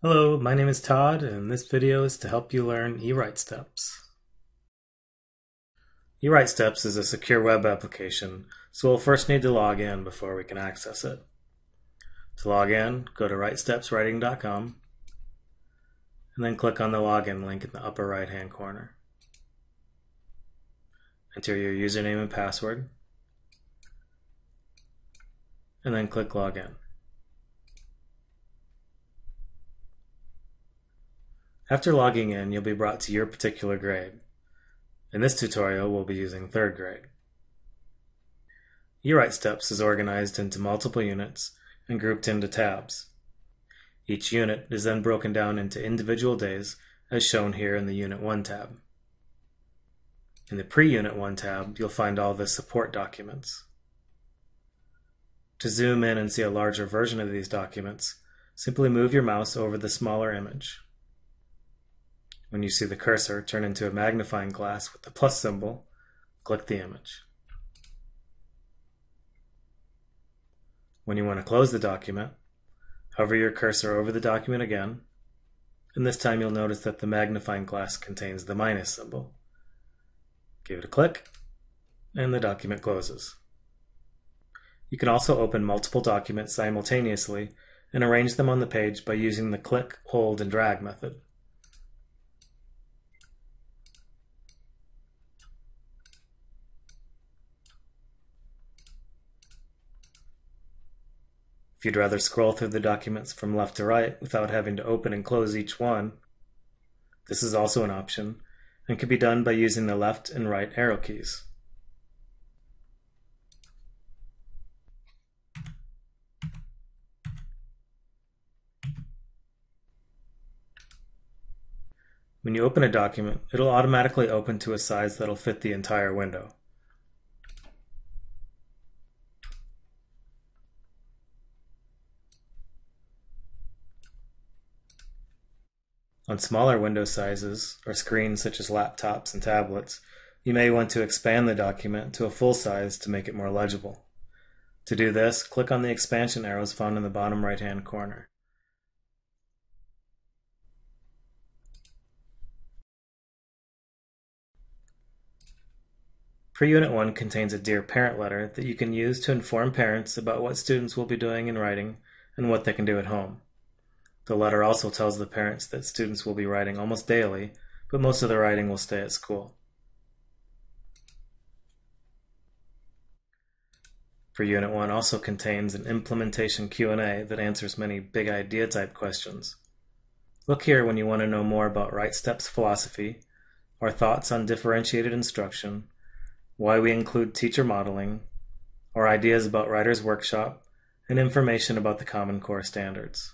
Hello, my name is Todd, and this video is to help you learn eWriteSteps. eWriteSteps is a secure web application, so we'll first need to log in before we can access it. To log in, go to writestepswriting.com and then click on the login link in the upper right-hand corner. Enter your username and password, and then click Login. After logging in, you'll be brought to your particular grade. In this tutorial, we'll be using 3rd grade. eWriteSteps is organized into multiple units and grouped into tabs. Each unit is then broken down into individual days as shown here in the Unit 1 tab. In the Pre-Unit 1 tab, you'll find all the support documents. To zoom in and see a larger version of these documents, simply move your mouse over the smaller image. When you see the cursor turn into a magnifying glass with the plus symbol, click the image. When you want to close the document, hover your cursor over the document again, and this time you'll notice that the magnifying glass contains the minus symbol. Give it a click, and the document closes. You can also open multiple documents simultaneously and arrange them on the page by using the click, hold, and drag method. If you'd rather scroll through the documents from left to right without having to open and close each one, this is also an option and can be done by using the left and right arrow keys. When you open a document, it'll automatically open to a size that'll fit the entire window. On smaller window sizes, or screens such as laptops and tablets, you may want to expand the document to a full size to make it more legible. To do this, click on the expansion arrows found in the bottom right-hand corner. Pre-Unit 1 contains a Dear Parent letter that you can use to inform parents about what students will be doing in writing and what they can do at home. The letter also tells the parents that students will be writing almost daily, but most of the writing will stay at school. Pre-Unit 1 also contains an implementation Q&A that answers many big idea type questions. Look here when you want to know more about WriteSteps philosophy, our thoughts on differentiated instruction, why we include teacher modeling, our ideas about Writer's Workshop, and information about the Common Core standards.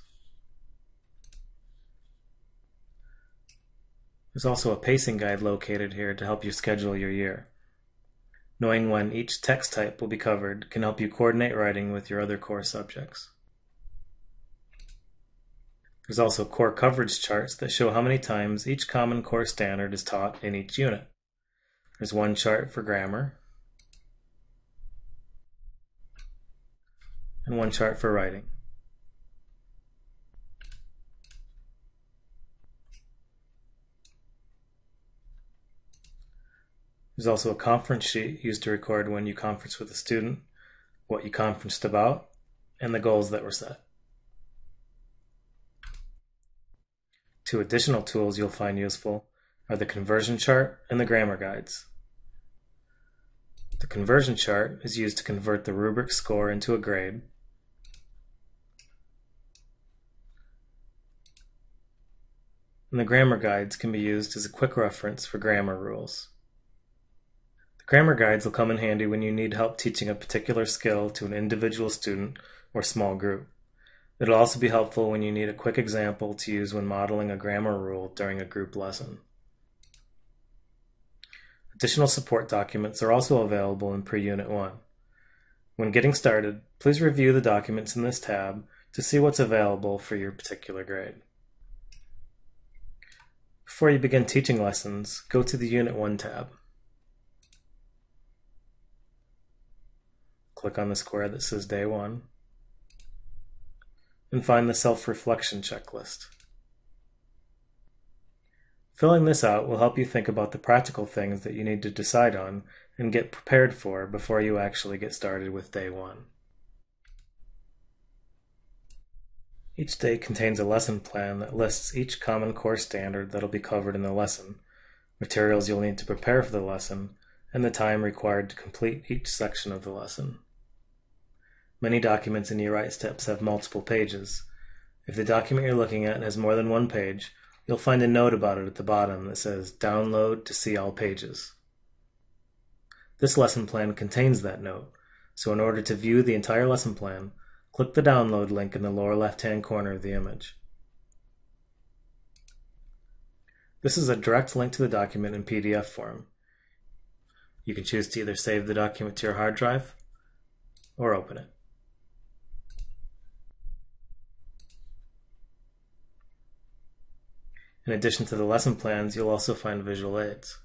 There's also a pacing guide located here to help you schedule your year. Knowing when each text type will be covered can help you coordinate writing with your other core subjects. There's also core coverage charts that show how many times each Common Core standard is taught in each unit. There's one chart for grammar and one chart for writing. There's also a conference sheet used to record when you conference with a student, what you conferenced about, and the goals that were set. Two additional tools you'll find useful are the conversion chart and the grammar guides. The conversion chart is used to convert the rubric score into a grade, and the grammar guides can be used as a quick reference for grammar rules. Grammar guides will come in handy when you need help teaching a particular skill to an individual student or small group. It'll also be helpful when you need a quick example to use when modeling a grammar rule during a group lesson. Additional support documents are also available in Pre-Unit 1. When getting started, please review the documents in this tab to see what's available for your particular grade. Before you begin teaching lessons, go to the Unit 1 tab. Click on the square that says Day 1 and find the Self-Reflection checklist. Filling this out will help you think about the practical things that you need to decide on and get prepared for before you actually get started with day one. Each day contains a lesson plan that lists each common core standard that will be covered in the lesson, materials you'll need to prepare for the lesson, and the time required to complete each section of the lesson. Many documents in eWriteSteps have multiple pages. If the document you're looking at has more than one page, you'll find a note about it at the bottom that says "Download to see all pages." This lesson plan contains that note, so in order to view the entire lesson plan, click the download link in the lower left-hand corner of the image. This is a direct link to the document in PDF form. You can choose to either save the document to your hard drive or open it. In addition to the lesson plans, you'll also find visual aids.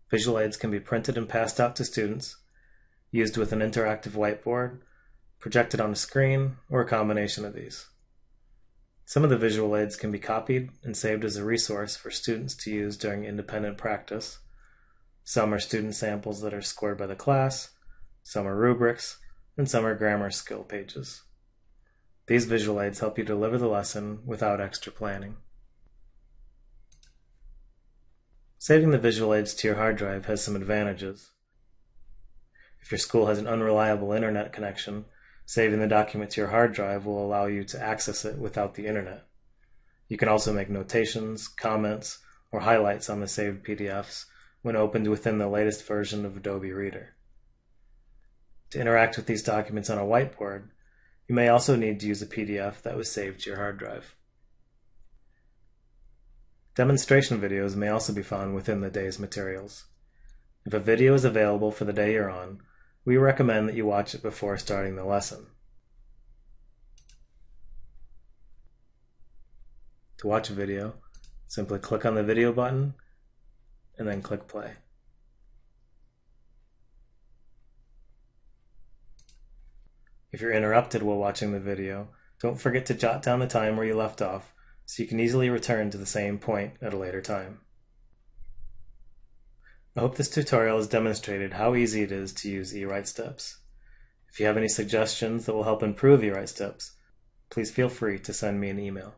Visual aids can be printed and passed out to students, used with an interactive whiteboard, projected on a screen, or a combination of these. Some of the visual aids can be copied and saved as a resource for students to use during independent practice. Some are student samples that are scored by the class, some are rubrics, and some are grammar skill pages. These visual aids help you deliver the lesson without extra planning. Saving the visual aids to your hard drive has some advantages. If your school has an unreliable internet connection, saving the document to your hard drive will allow you to access it without the internet. You can also make notations, comments, or highlights on the saved PDFs when opened within the latest version of Adobe Reader. To interact with these documents on a whiteboard, you may also need to use a PDF that was saved to your hard drive. Demonstration videos may also be found within the day's materials. If a video is available for the day you're on, we recommend that you watch it before starting the lesson. To watch a video, simply click on the video button and then click play. If you're interrupted while watching the video, don't forget to jot down the time where you left off so you can easily return to the same point at a later time. I hope this tutorial has demonstrated how easy it is to use eWriteSteps. If you have any suggestions that will help improve eWriteSteps, please feel free to send me an email.